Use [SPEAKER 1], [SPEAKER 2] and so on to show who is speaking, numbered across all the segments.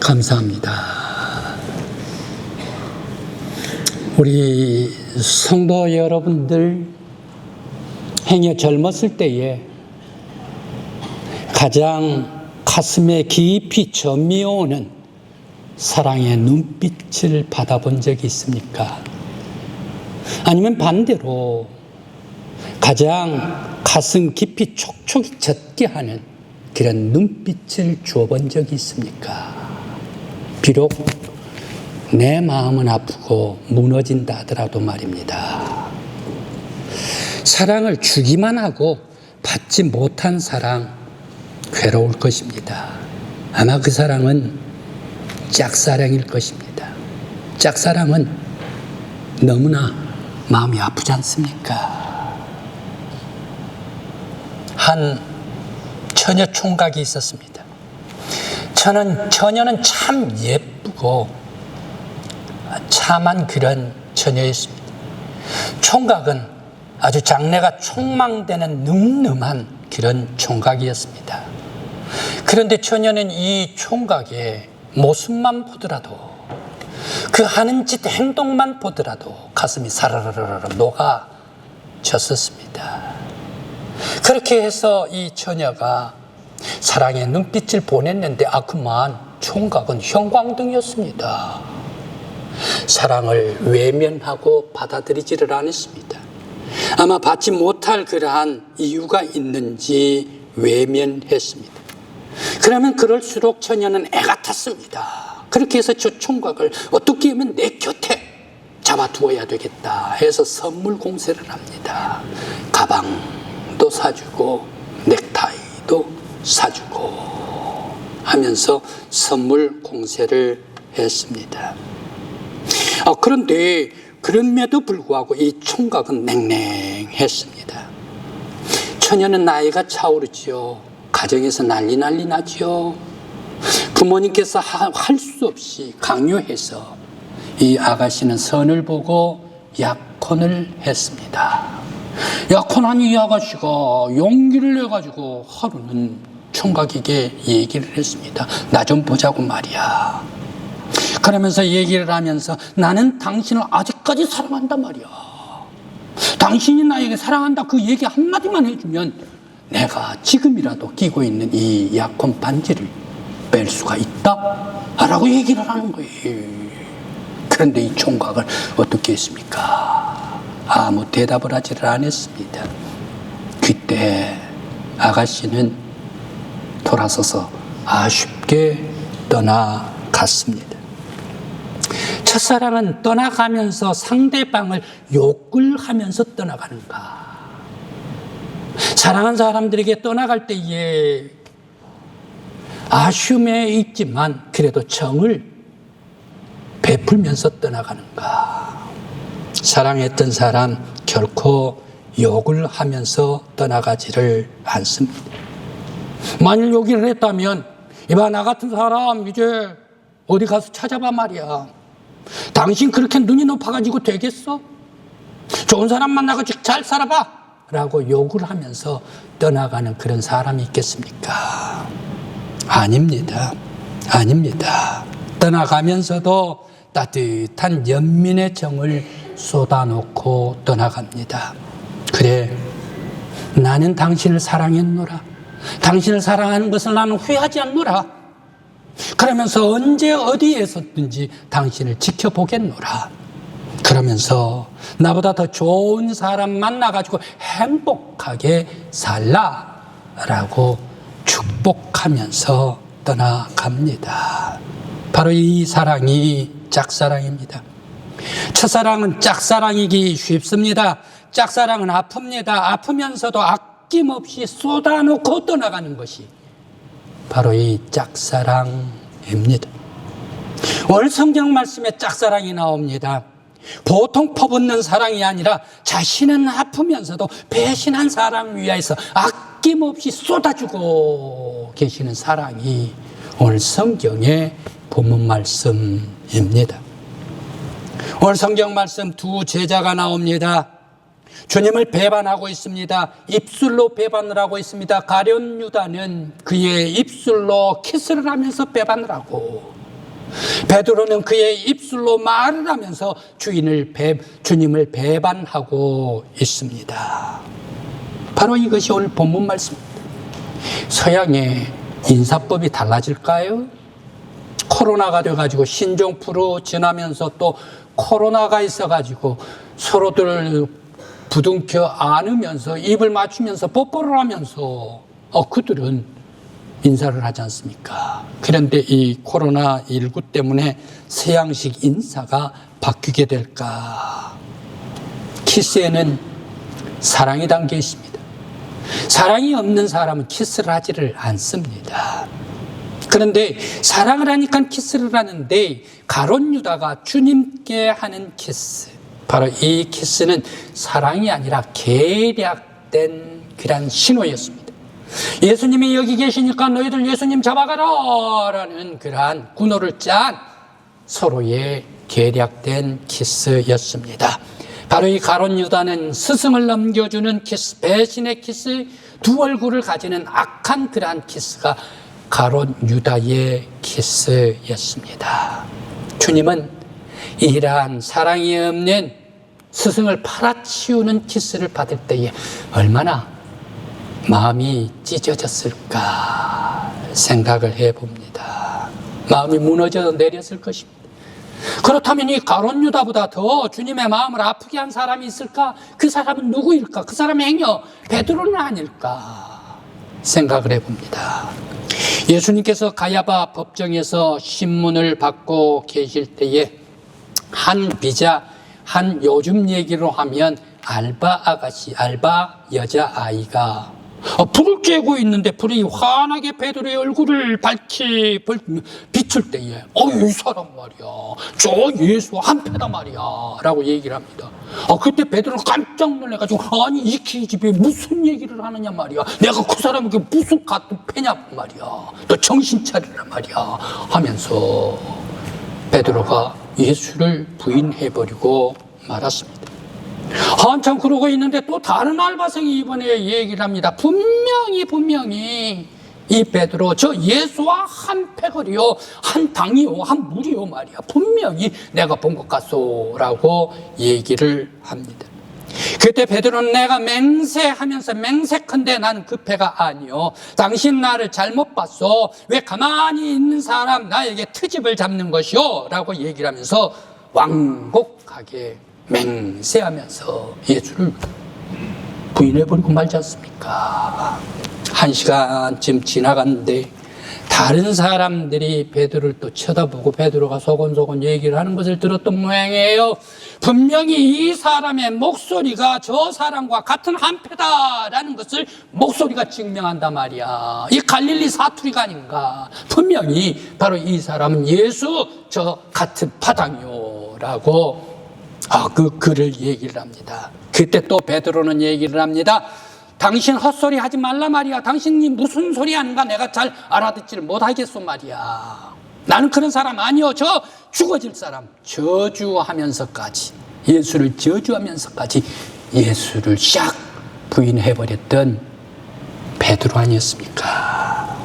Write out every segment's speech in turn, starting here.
[SPEAKER 1] 감사합니다. 우리 성도 여러분들, 행여 젊었을 때에 가장 가슴에 깊이 저미오는 사랑의 눈빛을 받아본 적이 있습니까? 아니면 반대로 가장 가슴 깊이 촉촉이 젖게 하는 그런 눈빛을 주어본 적이 있습니까? 비록 내 마음은 아프고 무너진다 하더라도 말입니다. 사랑을 주기만 하고 받지 못한 사랑, 괴로울 것입니다. 아마 그 사랑은 짝사랑일 것입니다. 짝사랑은 너무나 마음이 아프지 않습니까? 한 처녀 총각이 있었습니다. 처녀는 참 예쁘고 참한 그런 처녀였습니다. 총각은 아주 장래가 촉망되는 늠름한 그런 총각이었습니다. 그런데 처녀는 이 총각의 모습만 보더라도, 그 하는 짓 행동만 보더라도 가슴이 사르르르 녹아졌었습니다. 그렇게 해서 이 처녀가 사랑의 눈빛을 보냈는데 그만 총각은 형광등이었습니다. 사랑을 외면하고 받아들이지를 않았습니다. 아마 받지 못할 그러한 이유가 있는지 외면했습니다. 그러면 그럴수록 처녀는 애가 탔습니다. 그렇게 해서 저 총각을 어떻게 하면 내 곁에 잡아두어야 되겠다 해서 선물 공세를 합니다. 가방도 사주고 넥타이도 사주고 하면서 선물 공세를 했습니다. 그런데 그럼에도 불구하고 이 총각은 냉랭했습니다. 처녀는 나이가 차오르지요. 가정에서 난리 나죠. 부모님께서 할 수 없이 강요해서 이 아가씨는 선을 보고 약혼을 했습니다. 약혼한 이 아가씨가 용기를 내가지고 하루는 총각에게 얘기를 했습니다. 나 좀 보자고 말이야. 그러면서 얘기를 하면서 나는 당신을 아직까지 사랑한단 말이야. 당신이 나에게 사랑한다 그 얘기 한마디만 해주면 내가 지금이라도 끼고 있는 이 약혼 반지를 뺄 수가 있다? 라고 얘기를 하는 거예요. 그런데 이 총각을 어떻게 했습니까? 아무 대답을 하지를 않았습니다. 그때 아가씨는 돌아서서 아쉽게 떠나갔습니다. 첫사랑은 떠나가면서 상대방을 욕을 하면서 떠나가는가? 사랑한 사람들에게 떠나갈 때에 아쉬움에 있지만 그래도 정을 베풀면서 떠나가는가? 사랑했던 사람 결코 욕을 하면서 떠나가지를 않습니다. 만일 욕을 했다면 이봐 나 같은 사람 이제 어디 가서 찾아봐 말이야. 당신 그렇게 눈이 높아가지고 되겠어? 좋은 사람 만나가지고 잘 살아봐 라고 욕을 하면서 떠나가는 그런 사람이 있겠습니까? 아닙니다. 떠나가면서도 따뜻한 연민의 정을 쏟아놓고 떠나갑니다. 그래, 나는 당신을 사랑했노라. 당신을 사랑하는 것을 나는 후회하지 않노라. 그러면서 언제 어디에서든지 당신을 지켜보겠노라. 그러면서 나보다 더 좋은 사람 만나가지고 행복하게 살라라고 축복하면서 떠나갑니다. 바로 이 사랑이 짝사랑입니다. 첫사랑은 짝사랑이기 쉽습니다. 짝사랑은 아픕니다. 아프면서도 아낌없이 쏟아놓고 떠나가는 것이 바로 이 짝사랑입니다. 오늘 성경 말씀에 짝사랑이 나옵니다. 보통 퍼붓는 사랑이 아니라 자신은 아프면서도 배신한 사람 위하여서 아낌없이 쏟아주고 계시는 사랑이 오늘 성경의 본문 말씀입니다. 오늘 성경 말씀 두 제자가 나옵니다. 주님을 배반하고 있습니다. 입술로 배반을 하고 있습니다. 가룟 유다는 그의 입술로 키스를 하면서 배반을 하고 베드로는 그의 입술로 말을 하면서 주님을 배반하고 있습니다. 바로 이것이 오늘 본문 말씀입니다. 서양의 인사법이 달라질까요? 코로나가 돼가지고 신종플루 지나면서 또 코로나가 있어가지고 서로들 부둥켜 안으면서 입을 맞추면서 뽀뽀를 하면서 그들은 인사를 하지 않습니까? 그런데 이 코로나19 때문에 서양식 인사가 바뀌게 될까? 키스에는 사랑이 담겨 있습니다. 사랑이 없는 사람은 키스를 하지를 않습니다. 그런데 사랑을 하니까 키스를 하는데 가룟 유다가 주님께 하는 키스, 바로 이 키스는 사랑이 아니라 계략된 그런 신호였습니다. 예수님이 여기 계시니까 너희들 예수님 잡아가라 라는 그러한 군호를 짠 서로의 계략된 키스였습니다. 바로 이 가룟 유다는 스승을 넘겨주는 키스, 배신의 키스, 두 얼굴을 가지는 악한 그러한 키스가 가룟 유다의 키스였습니다. 주님은 이러한 사랑이 없는 스승을 팔아치우는 키스를 받을 때에 얼마나 마음이 찢어졌을까 생각을 해봅니다. 마음이 무너져 내렸을 것입니다. 그렇다면 이 가룟 유다보다 더 주님의 마음을 아프게 한 사람이 있을까? 그 사람은 누구일까? 그 사람의 행여 베드로는 아닐까 생각을 해봅니다. 예수님께서 가야바 법정에서 신문을 받고 계실 때에 한 비자, 한 요즘 얘기로 하면 알바 아가씨, 알바 여자아이가 불을 쬐고 있는데 불이 환하게 베드로의 얼굴을 비출 때에 이 사람 말이야, 저 예수 한패다 말이야 라고 얘기를 합니다. 그때 베드로는 깜짝 놀라가지고 아니 이 기집애 무슨 얘기를 하느냐 말이야, 내가 그 사람에게 무슨 같은 패냐 말이야, 너 정신 차리라 말이야 하면서 베드로가 예수를 부인해버리고 말았습니다. 한참 그러고 있는데 또 다른 알바생이 이번에 얘기를 합니다. 분명히 이 베드로 저 예수와 한 패거리요, 한 당이요, 한 물이요 말이야, 분명히 내가 본 것 같소라고 얘기를 합니다. 그때 베드로는 내가 맹세하면서 맹세컨대 나는 그 패가 아니요, 당신 나를 잘못 봤소, 왜 가만히 있는 사람 나에게 트집을 잡는 것이요 라고 얘기를 하면서 완곡하게 맹세하면서 예수를 부인해버리고 말지 않습니까? 1시간쯤 지나갔는데 다른 사람들이 베드로를 또 쳐다보고 베드로가 소곤소곤 얘기를 하는 것을 들었던 모양이에요. 분명히 이 사람의 목소리가 저 사람과 같은 한패다라는 것을 목소리가 증명한단 말이야. 이 갈릴리 사투리가 아닌가. 분명히 바로 이 사람은 예수 저 같은 파당이요 라고 그 글을 얘기를 합니다. 그때 또 베드로는 얘기를 합니다. 당신 헛소리 하지 말라 말이야. 당신이 무슨 소리 하는가 내가 잘 알아듣지를 못하겠소 말이야. 나는 그런 사람 아니요, 저 죽어질 사람. 저주하면서까지, 예수를 저주하면서까지 예수를 샥 부인해버렸던 베드로 아니었습니까?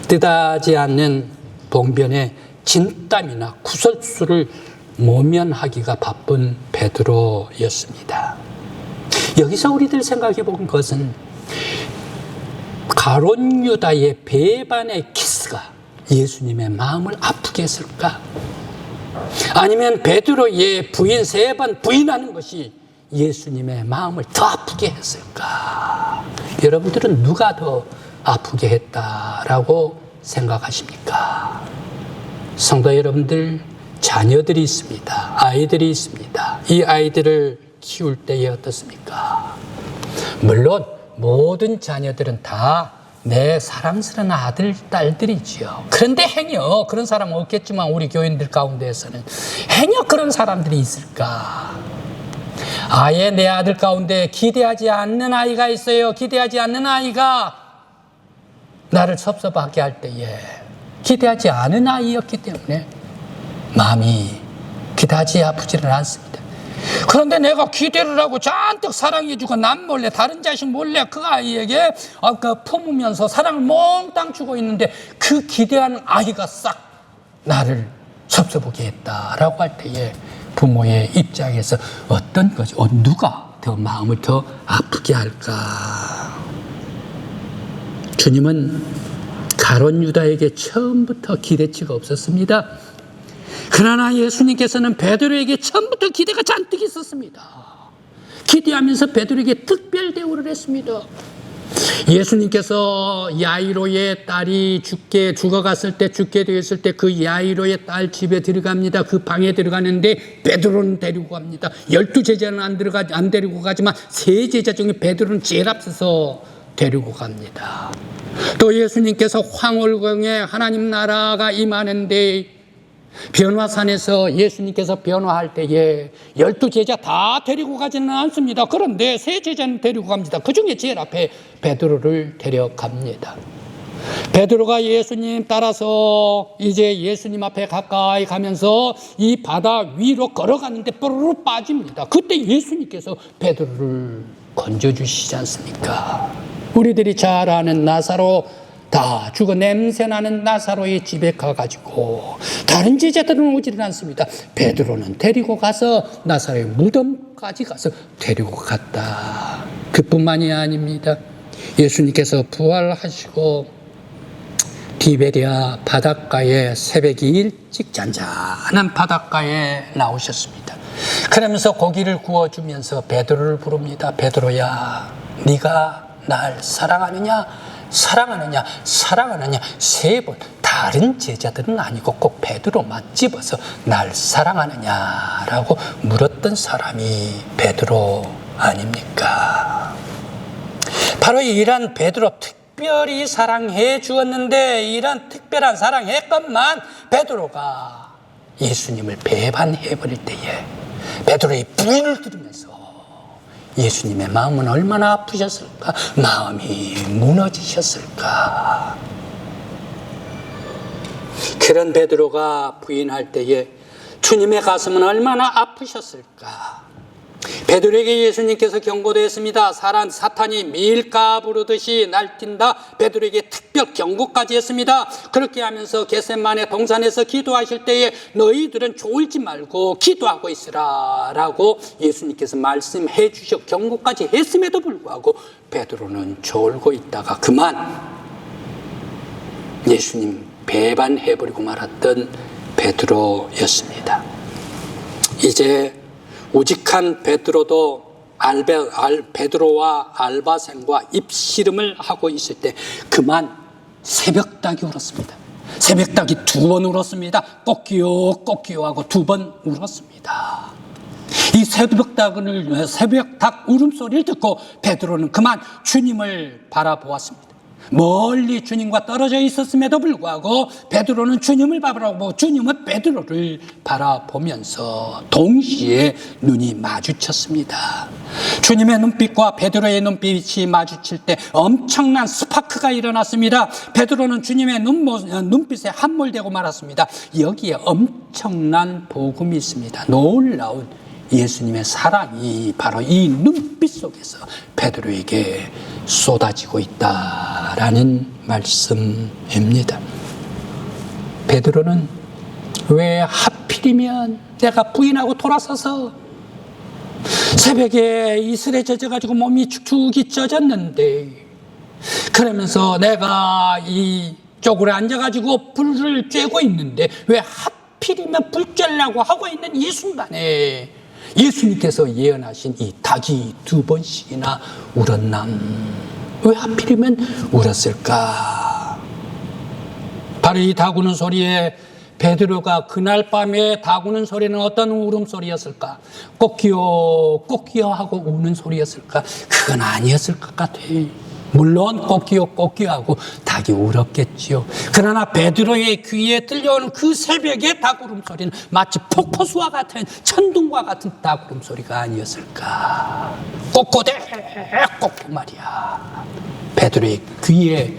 [SPEAKER 1] 뜻하지 않는 봉변의 진땀이나 구설수를 모면하기가 바쁜 베드로였습니다. 여기서 우리들 생각해 본 것은 가룟 유다의 배반의 키스가 예수님의 마음을 아프게 했을까? 아니면 베드로의 부인 3번 부인하는 것이 예수님의 마음을 더 아프게 했을까? 여러분들은 누가 더 아프게 했다라고 생각하십니까? 성도 여러분들, 자녀들이 있습니다. 아이들이 있습니다. 이 아이들을 키울 때에 어떻습니까? 물론 모든 자녀들은 다 내 사랑스러운 아들, 딸들이지요. 그런데 행여 그런 사람은 없겠지만 우리 교인들 가운데에서는 행여 그런 사람들이 있을까? 아예 내 아들 가운데 기대하지 않는 아이가 있어요. 기대하지 않는 아이가 나를 섭섭하게 할 때에 기대하지 않은 아이였기 때문에 마음이 그다지 아프지는 않습니다. 그런데 내가 기대를 하고 잔뜩 사랑해주고 남 몰래 다른 자식 몰래 그 아이에게 품으면서 사랑을 몽땅 주고 있는데 그 기대하는 아이가 싹 나를 섭섭하게 했다라고 할 때에 부모의 입장에서 어떤 거지? 누가 더 마음을 더 아프게 할까? 주님은 가룟 유다에게 처음부터 기대치가 없었습니다. 그러나 예수님께서는 베드로에게 처음부터 기대가 잔뜩 있었습니다. 기대하면서 베드로에게 특별 대우를 했습니다. 예수님께서 야이로의 딸이 죽어갔을 때, 죽게 되었을 때 그 야이로의 딸 집에 들어갑니다. 그 방에 들어가는데 베드로는 데리고 갑니다. 12제자는 안 데리고 가지만 3제자 중에 베드로는 제일 앞서서 데리고 갑니다. 또 예수님께서 황홀경에 하나님 나라가 임하는데 변화산에서 예수님께서 변화할 때에 12제자 다 데리고 가지는 않습니다. 그런데 3제자는 데리고 갑니다. 그 중에 제일 앞에 베드로를 데려갑니다. 베드로가 예수님 따라서 이제 예수님 앞에 가까이 가면서 이 바다 위로 걸어가는데 뽀로로 빠집니다. 그때 예수님께서 베드로를 건져주시지 않습니까? 우리들이 잘 아는 나사로, 다 죽어 냄새나는 나사로의 집에 가가지고 다른 제자들은 오지는 않습니다. 베드로는 데리고 가서 나사로의 무덤까지 가서 데리고 갔다. 그뿐만이 아닙니다. 예수님께서 부활하시고 디베리아 바닷가에 새벽이 일찍 잔잔한 바닷가에 나오셨습니다. 그러면서 고기를 구워주면서 베드로를 부릅니다. 베드로야, 네가 날 사랑하느냐? 사랑하느냐? 사랑하느냐? 3번. 다른 제자들은 아니고 꼭 베드로만 집어서 날 사랑하느냐라고 물었던 사람이 베드로 아닙니까? 바로 이런 베드로, 특별히 사랑해 주었는데 이런 특별한 사랑했건만 베드로가 예수님을 배반해 버릴 때에 베드로의 부인을 들으면서 예수님의 마음은 얼마나 아프셨을까? 마음이 무너지셨을까? 그런 베드로가 부인할 때에 주님의 가슴은 얼마나 아프셨을까? 베드로에게 예수님께서 경고도 했습니다. 사탄이 밀가 부르듯이 날뛴다. 베드로에게 특별 경고까지 했습니다. 그렇게 하면서 겟세마네 동산에서 기도하실 때에 너희들은 졸지 말고 기도하고 있으라 라고 예수님께서 말씀해 주셔 경고까지 했음에도 불구하고 베드로는 졸고 있다가 그만 예수님 배반해버리고 말았던 베드로였습니다. 이제 우직한 베드로도 베드로와 알바생과 입씨름을 하고 있을 때 그만 새벽닭이 울었습니다. 새벽닭이 2번 울었습니다. 꼬끼요 꼬끼요 하고 2번 울었습니다. 이 새벽닭 울음소리를 듣고 베드로는 그만 주님을 바라보았습니다. 멀리 주님과 떨어져 있었음에도 불구하고 베드로는 주님을 바라보고 주님은 베드로를 바라보면서 동시에 눈이 마주쳤습니다. 주님의 눈빛과 베드로의 눈빛이 마주칠 때 엄청난 스파크가 일어났습니다. 베드로는 주님의 눈빛에 함몰되고 말았습니다. 여기에 엄청난 복음이 있습니다. 놀라운 예수님의 사랑이 바로 이 눈빛 속에서 베드로에게 쏟아지고 있다라는 말씀입니다. 베드로는 왜 하필이면 내가 부인하고 돌아서서 새벽에 이슬에 젖어가지고 몸이 축축이 젖었는데 그러면서 내가 이 쪼그려 앉아가지고 불을 쬐고 있는데 왜 하필이면 불 쬐려고 하고 있는 이 순간에 예수님께서 예언하신 이 닭이 2번씩이나 울었남. 왜 하필이면 울었을까? 바로 이 닭 우는 소리에 베드로가 그날 밤에 닭 우는 소리는 어떤 울음소리였을까? 꼬끼요 꼬끼요 하고 우는 소리였을까? 그건 아니었을 것 같아. 물론 꼬끼요 꼬끼요 하고 닭이 울었겠지요. 그러나 베드로의 귀에 들려오는 그 새벽의 닭 울음소리는 마치 폭포수와 같은 천둥과 같은 닭 울음소리가 아니었을까? 꼬꼬대 꼬꼬 말이야. 베드로의 귀에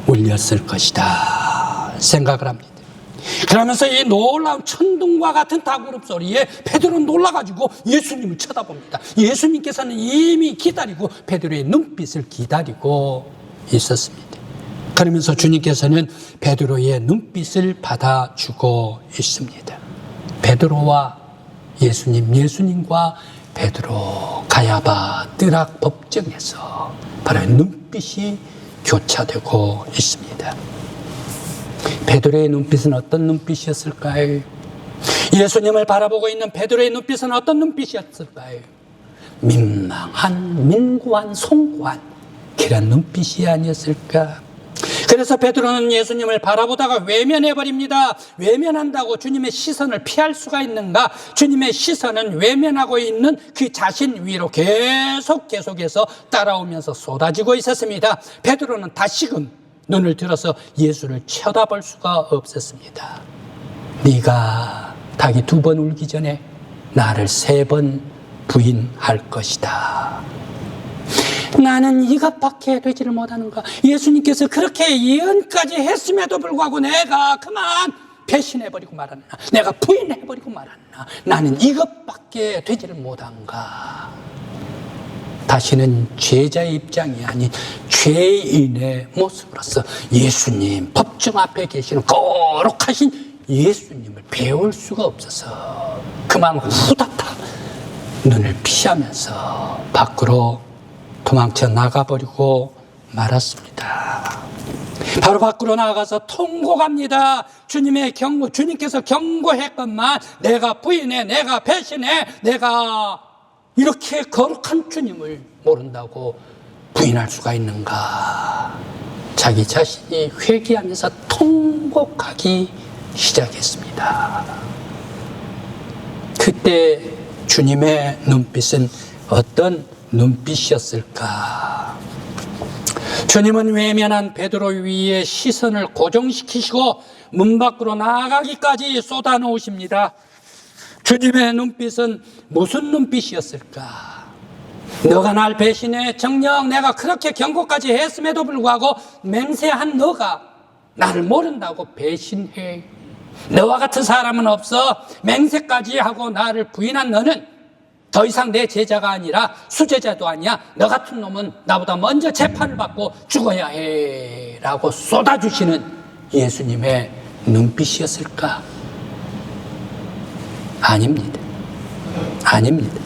[SPEAKER 1] 울렸을 것이다 생각을 합니다. 그러면서 이 놀라운 천둥과 같은 닭 울음소리에 베드로는 놀라가지고 예수님을 쳐다봅니다. 예수님께서는 이미 기다리고 베드로의 눈빛을 기다리고 있었습니다. 그러면서 주님께서는 베드로의 눈빛을 받아주고 있습니다. 베드로와 예수님, 예수님과 베드로, 가야바 뜰악 법정에서 바로 눈빛이 교차되고 있습니다. 베드로의 눈빛은 어떤 눈빛이었을까요? 예수님을 바라보고 있는 베드로의 눈빛은 어떤 눈빛이었을까요? 민망한, 민구한, 송구한 그런 눈빛이 아니었을까? 그래서 베드로는 예수님을 바라보다가 외면해버립니다. 외면한다고 주님의 시선을 피할 수가 있는가? 주님의 시선은 외면하고 있는 그 자신 위로 계속해서 따라오면서 쏟아지고 있었습니다. 베드로는 다시금 눈을 들어서 예수를 쳐다볼 수가 없었습니다. 네가 닭이 2번 울기 전에 나를 3번 부인할 것이다. 나는 이것밖에 되지를 못하는가? 예수님께서 그렇게 예언까지 했음에도 불구하고 내가 그만 배신해버리고 말았나? 내가 부인해버리고 말았나? 나는 이것밖에 되지를 못한가? 다시는 제자의 입장이 아닌 죄인의 모습으로서 예수님, 법정 앞에 계시는 거룩하신 예수님을 배울 수가 없어서 그만 후다닥 눈을 피하면서 밖으로 도망쳐 나가버리고 말았습니다. 바로 밖으로 나가서 통곡합니다. 주님께서 경고했건만 내가 부인해, 내가 배신해, 내가 이렇게 거룩한 주님을 모른다고 부인할 수가 있는가? 자기 자신이 회개하면서 통곡하기 시작했습니다. 그때 주님의 눈빛은 어떤 눈빛이었을까? 주님은 외면한 베드로 위에 시선을 고정시키시고 문 밖으로 나가기까지 쏟아놓으십니다. 주님의 눈빛은 무슨 눈빛이었을까? 너가 날 배신해. 정녕 내가 그렇게 경고까지 했음에도 불구하고 맹세한 너가 나를 모른다고 배신해. 너와 같은 사람은 없어. 맹세까지 하고 나를 부인한 너는 더 이상 내 제자가 아니라 수제자도 아니야. 너 같은 놈은 나보다 먼저 재판을 받고 죽어야 해 라고 쏟아주시는 예수님의 눈빛이었을까? 아닙니다. 아닙니다.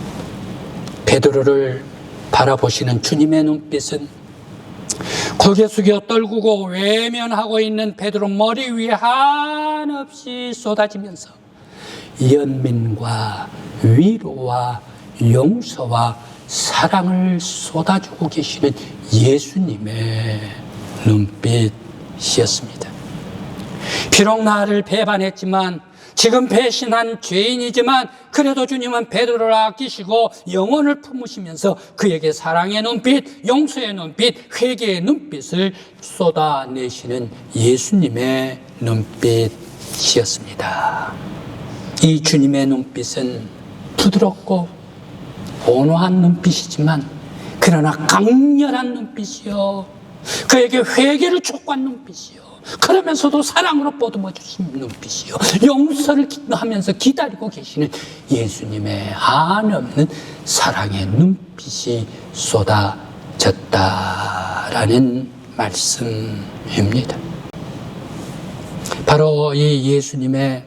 [SPEAKER 1] 베드로를 바라보시는 주님의 눈빛은 고개 숙여 떨구고 외면하고 있는 베드로 머리 위에 한없이 쏟아지면서 연민과 위로와 용서와 사랑을 쏟아주고 계시는 예수님의 눈빛이었습니다. 비록 나를 배반했지만 지금 배신한 죄인이지만 그래도 주님은 베드로를 아끼시고 영혼을 품으시면서 그에게 사랑의 눈빛, 용서의 눈빛, 회개의 눈빛을 쏟아내시는 예수님의 눈빛이었습니다. 이 주님의 눈빛은 부드럽고 온화한 눈빛이지만 그러나 강렬한 눈빛이요, 그에게 회개를 촉구한 눈빛이요, 그러면서도 사랑으로 보듬어 주신 눈빛이요, 용서를 하면서 기다리고 계시는 예수님의 한없는 사랑의 눈빛이 쏟아졌다라는 말씀입니다. 바로 이 예수님의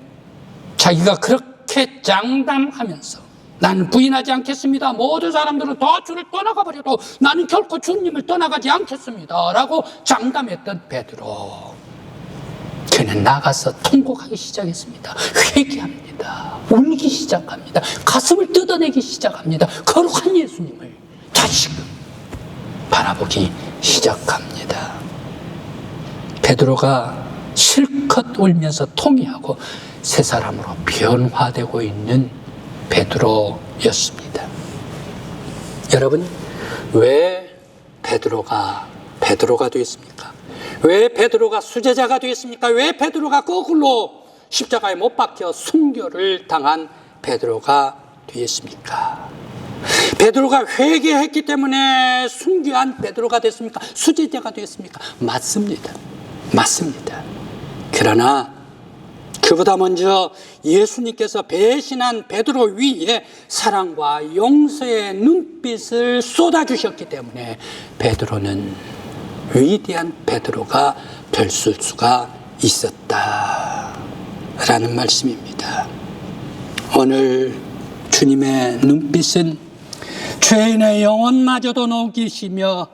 [SPEAKER 1] 자기가 그렇게 장담하면서 나는 부인하지 않겠습니다. 모든 사람들은 다 주를 떠나가 버려도 나는 결코 주님을 떠나가지 않겠습니다 라고 장담했던 베드로, 그는 나가서 통곡하기 시작했습니다. 회개합니다. 울기 시작합니다. 가슴을 뜯어내기 시작합니다. 거룩한 예수님을 다시금 바라보기 시작합니다. 베드로가 실컷 울면서 통회하고 새 사람으로 변화되고 있는 베드로였습니다. 여러분, 왜 베드로가 되었습니까? 왜 베드로가 수제자가 되었습니까? 왜 베드로가 거꾸로 십자가에 못 박혀 순교를 당한 베드로가 되었습니까? 베드로가 회개했기 때문에 순교한 베드로가 됐습니까? 수제자가 되었습니까? 맞습니다. 맞습니다. 그러나 그보다 먼저 예수님께서 배신한 베드로 위에 사랑과 용서의 눈빛을 쏟아주셨기 때문에 베드로는, 위대한 베드로가 펼칠 수가 있었다라는 말씀입니다. 오늘 주님의 눈빛은 죄인의 영혼마저도 녹이시며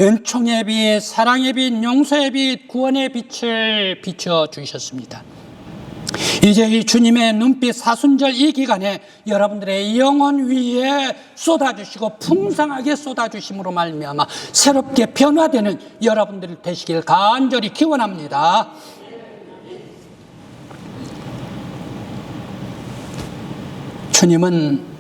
[SPEAKER 1] 은총의 빛, 사랑의 빛, 용서의 빛, 구원의 빛을 비춰주셨습니다. 이제 이 주님의 눈빛 사순절 이 기간에 여러분들의 영혼 위에 쏟아주시고 풍성하게 쏟아주심으로 말미암아 새롭게 변화되는 여러분들 되시길 간절히 기원합니다. 주님은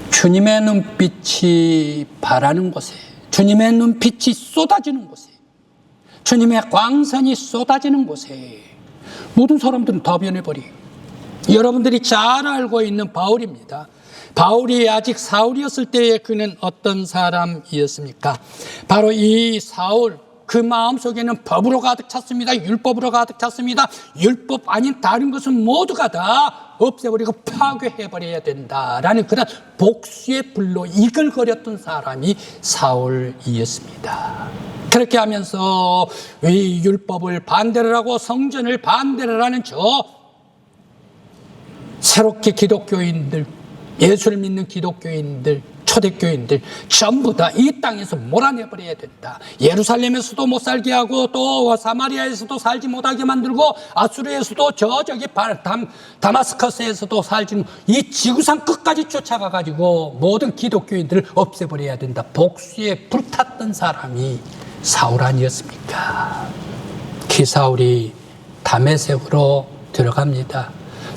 [SPEAKER 1] 주님의 눈빛이 바라는 곳에, 주님의 눈빛이 쏟아지는 곳에, 주님의 광선이 쏟아지는 곳에 모든 사람들은 다 변해버려요. 여러분들이 잘 알고 있는 바울입니다. 바울이 아직 사울이었을 때에 그는 어떤 사람이었습니까? 바로 이 사울, 그 마음속에는 법으로 가득 찼습니다. 율법으로 가득 찼습니다. 율법 아닌 다른 것은 모두가 다 없애버리고 파괴해버려야 된다라는 그런 복수의 불로 이글거렸던 사람이 사울이었습니다. 그렇게 하면서 이 율법을 반대를 하고 성전을 반대를 하는 저 새롭게 기독교인들, 예수를 믿는 기독교인들, 초대교인들 전부 다 이 땅에서 몰아내버려야 된다. 예루살렘에서도 못 살게 하고 또 사마리아에서도 살지 못하게 만들고 아수르에서도 저기 다마스커스에서도 살지, 이 지구상 끝까지 쫓아가가지고 모든 기독교인들을 없애버려야 된다. 복수에 불탔던 사람이 사울 아니었습니까? 그 사울이 다메섹으로 들어갑니다.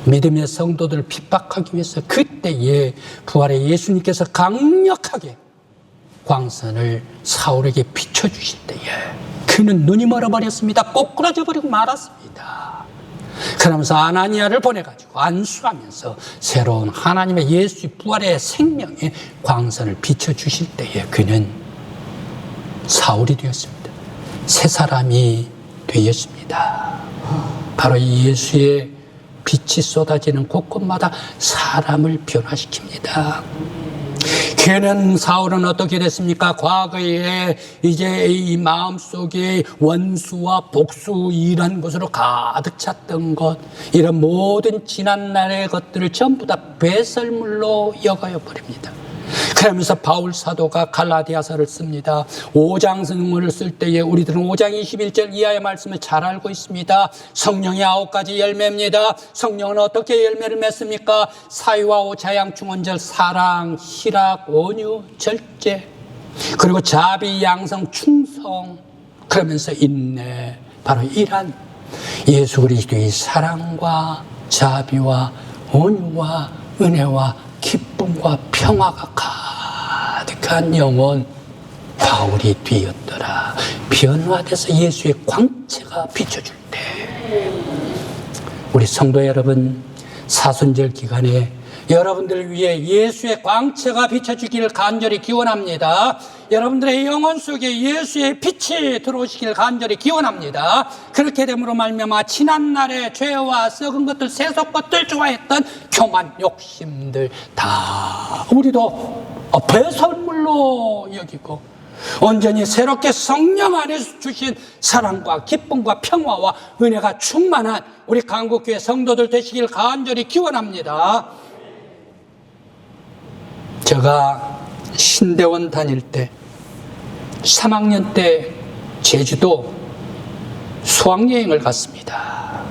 [SPEAKER 1] 믿음의 성도들을 핍박하기 위해서 그때에 부활의 예수님께서 강력하게 광선을 사울에게 비춰주실 때에 그는 눈이 멀어버렸습니다. 꼬꾸라져 버리고 말았습니다. 그러면서 아나니아를 보내가지고 안수하면서 새로운 하나님의 예수 부활의 생명의 광선을 비춰주실 때에 그는 사울이 되었습니다. 새 사람이 되었습니다. 바로 이 예수의 빛이 쏟아지는 곳곳마다 사람을 변화시킵니다. 그는 사울은 어떻게 됐습니까? 과거에 이제 이 마음속에 원수와 복수 이런 것으로 가득 찼던 것, 이런 모든 지난날의 것들을 전부 다 배설물로 여가여 버립니다. 그러면서 바울 사도가 갈라디아서를 씁니다. 5장 성문을 쓸 때에 우리들은 5장 21절 이하의 말씀을 잘 알고 있습니다. 성령의 9가지 열매입니다. 성령은 어떻게 열매를 맺습니까? 사유와 오자양 중언절, 사랑, 희락, 온유, 절제, 그리고 자비, 양성, 충성, 그러면서 인내. 바로 이란 예수 그리스도의 사랑과 자비와 온유와 은혜와 기쁨과 평화가 가득한 영혼 바울이 되었더라. 변화돼서 예수의 광채가 비춰줄 때 우리 성도 여러분, 사순절 기간에 여러분들을 위해 예수의 광채가 비춰주기를 간절히 기원합니다. 여러분들의 영혼 속에 예수의 빛이 들어오시기를 간절히 기원합니다. 그렇게 됨으로 말미암아 지난날의 죄와 썩은 것들, 세속 것들 좋아했던 교만, 욕심들 다 우리도 배설물로 여기고 온전히 새롭게 성령 안에서 주신 사랑과 기쁨과 평화와 은혜가 충만한 우리 강국교회 성도들 되시길 간절히 기원합니다. 제가 신대원 다닐 때 3학년 때 제주도 수학여행을 갔습니다.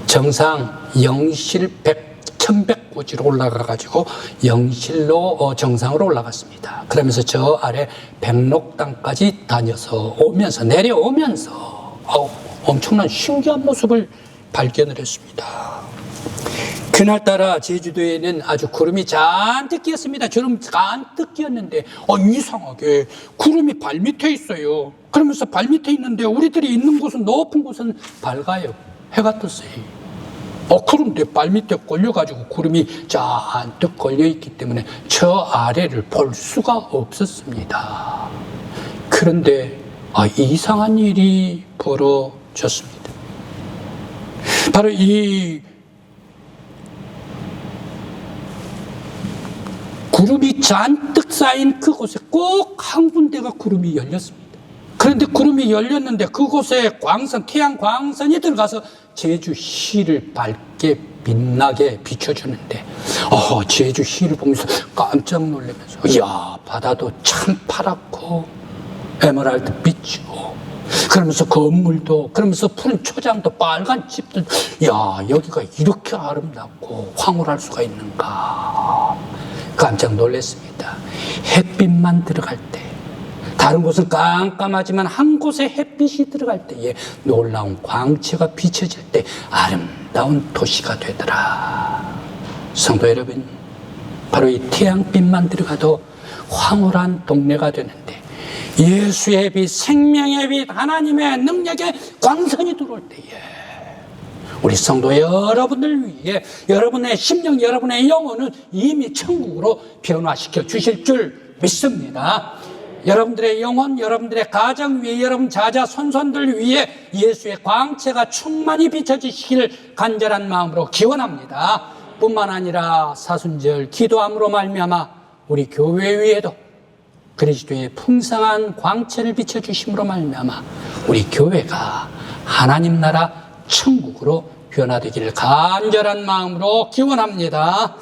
[SPEAKER 1] 정상 영실 1100고지로 올라가가지고 영실로 정상으로 올라갔습니다. 그러면서 저 아래 백록당까지 다녀서 내려오면서 엄청난 신기한 모습을 발견을 했습니다. 그날따라 제주도에는 아주 구름이 잔뜩 끼었습니다. 구름 잔뜩 끼었는데 이상하게 구름이 발밑에 있어요. 그러면서 발밑에 있는데 우리들이 있는 곳은, 높은 곳은 밝아요. 해가 떴어요. 그런데 발밑에 걸려가지고 구름이 잔뜩 걸려있기 때문에 저 아래를 볼 수가 없었습니다. 그런데 이상한 일이 벌어졌습니다. 바로 이 구름이 잔뜩 쌓인 그곳에 꼭 한 군데가 구름이 열렸습니다. 그런데 구름이 열렸는데 그곳에 광선, 태양 광선이 들어가서 제주시를 밝게 빛나게 비춰주는데, 제주시를 보면서 깜짝 놀라면서, 이야, 바다도 참 파랗고 에메랄드 빛이고, 그러면서 건물도, 그러면서 푸른 초장도, 빨간 집들, 야, 여기가 이렇게 아름답고 황홀할 수가 있는가. 깜짝 놀랐습니다. 햇빛만 들어갈 때, 다른 곳은 깜깜하지만 한 곳에 햇빛이 들어갈 때에 놀라운 광채가 비춰질 때 아름다운 도시가 되더라. 성도 여러분, 바로 이 태양빛만 들어가도 황홀한 동네가 되는데, 예수의 빛, 생명의 빛, 하나님의 능력의 광선이 들어올 때에 우리 성도 여러분들 위해 여러분의 심령, 여러분의 영혼을 이미 천국으로 변화시켜 주실 줄 믿습니다. 여러분들의 영혼, 여러분들의 가정 위에, 여러분 자자손손들 위해 예수의 광채가 충만히 비춰지시기를 간절한 마음으로 기원합니다. 뿐만 아니라 사순절 기도함으로 말미암아 우리 교회 위에도 그리스도의 풍성한 광채를 비춰주심으로 말미암아 우리 교회가 하나님 나라 천국으로 변화되기를 간절한 마음으로 기원합니다.